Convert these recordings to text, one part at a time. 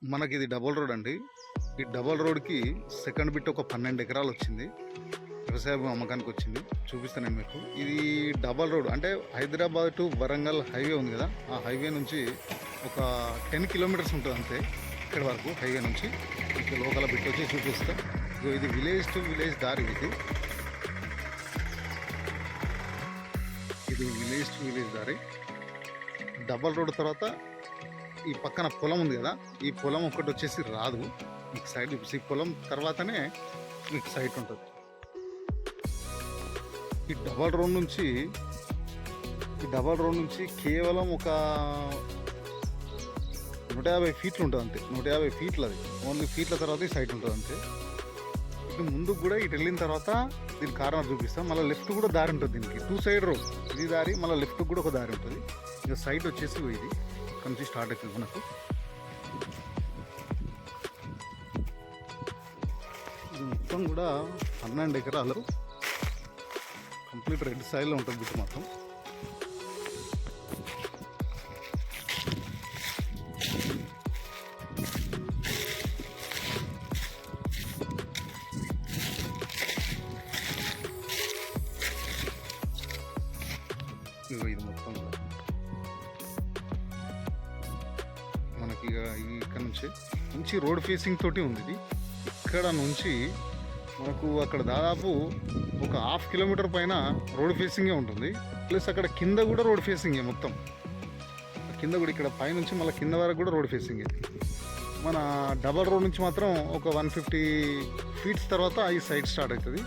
మనకి ఇది double road అండి. ఈ డబుల్ రోడ్కి సెకండ్ బిట్ ఒక 12 ఎకరాలు వచ్చింది. వ్యవసాయ భూమి అమ్మకానికి వచ్చింది. చూపిస్తాను నేను మీకు. ఇది డబల్ రోడ్ అంటే హైదరాబాద్ టు వరంగల్ హైవే ఉంది కదా, ఆ హైవే నుంచి ఒక 10 కిలోమీటర్స్ ఉంటుంది అంతే. ఇక్కడ వరకు హైవే నుంచి ఇక్కడ లోకల్ బిట్ వచ్చి చూపిస్తా. ఇది విలేజ్ టు విలేజ్ దారి. ఇది విలేజ్ టు విలేజ్ దారి. డబల్ రోడ్ తర్వాత ఈ పక్కన పొలం ఉంది కదా, ఈ పొలం ఒకటి వచ్చేసి రాదు మీకు సైడ్. ఈ పొలం తర్వాతనే మీకు సైట్ ఉంటుంది. ఈ డబల్ రోడ్ నుంచి కేవలం ఒక 150 ఫీట్లు ఉంటుంది అంతే. 150 ఫీట్లు, అది ఓన్లీ ఫీట్ల తర్వాత ఈ సైట్ ఉంటుంది అంతే. ఇటు ముందుకు కూడా ఇటు వెళ్ళిన తర్వాత దీని కార్నర్ చూపిస్తాం. మళ్ళీ లెఫ్ట్ కూడా దారి ఉంటుంది దీనికి. 2 సైడ్ రోడ్ ఇది దారి, మళ్ళీ లెఫ్ట్ కూడా ఒక దారి ఉంటుంది. ఇక సైట్ వచ్చేసి ఇది ఇక్కడ నుంచి స్టార్ట్ అవుతుంది మనకు. ఇది మొత్తం కూడా 12 ఎకరాలు కంప్లీట్ రెడ్ సాయిల్లో ఉంటుంది బిట్ మొత్తం. ఇది మొత్తం కూడా మనకి ఇక్కడ నుంచి మంచి రోడ్ ఫేసింగ్ తోటి ఉంది ఇది. ఇక్కడ నుంచి మనకు అక్కడ దాదాపు ఒక 1/2 కిలోమీటర్ పైన రోడ్ ఫేసింగే ఉంటుంది. ప్లస్ అక్కడ కింద కూడా రోడ్ ఫేసింగే మొత్తం. కింద కూడా ఇక్కడ పైనుంచి మళ్ళీ కింద వరకు కూడా రోడ్ ఫేసింగే. మన డబల్ రోడ్ నుంచి మాత్రం ఒక 150 ఫీట్స్ తర్వాత ఈ సైడ్ స్టార్ట్ అవుతుంది.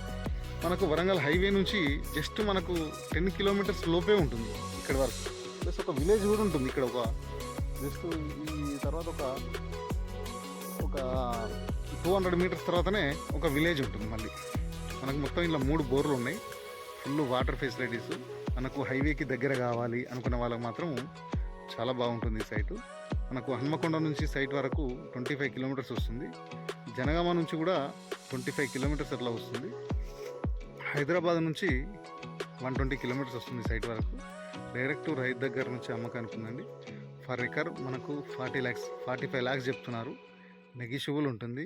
మనకు వరంగల్ హైవే నుంచి జస్ట్ మనకు 10 కిలోమీటర్స్ లోపే ఉంటుంది ఇక్కడ వరకు. ప్లస్ ఒక విలేజ్ కూడా ఉంటుంది ఇక్కడ. ఒక జస్ట్ ఈ తర్వాత ఒక 200 మీటర్స్ తర్వాతనే ఒక విలేజ్ ఉంటుంది మళ్ళీ. మనకు మొత్తం ఇలా 3 బోర్లు ఉన్నాయి. Full water facilities. మనకు హైవేకి దగ్గర కావాలి అనుకున్న వాళ్ళకి మాత్రం చాలా బాగుంటుంది ఈ సైటు. మనకు హన్మకొండ నుంచి సైట్ వరకు 25 కిలోమీటర్స్ వస్తుంది. జనగామ నుంచి కూడా 25 కిలోమీటర్స్ అట్లా వస్తుంది. హైదరాబాద్ నుంచి 120 కిలోమీటర్స్ వస్తుంది సైట్ వరకు. డైరెక్ట్ రైతు దగ్గర నుంచి అమ్మకానికి ఉందండి. ఫర్ ఎకర్ మనకు 45 lakhs చెప్తున్నారు. నెగిషియబుల్ ఉంటుంది.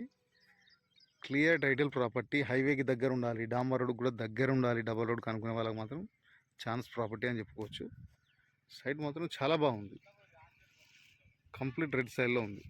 Clear title property. హైవేకి దగ్గర ఉండాలి, డాంబర్ రోడ్ కూడా దగ్గర ఉండాలి. డబల్ రోడ్ కనుక్కునే వాళ్ళకి మాత్రం ఛాన్స్ ప్రాపర్టీ అని చెప్పుకోవచ్చు. సైట్ మాత్రం చాలా బాగుంది. కంప్లీట్ రెడ్ సైడ్లో ఉంది.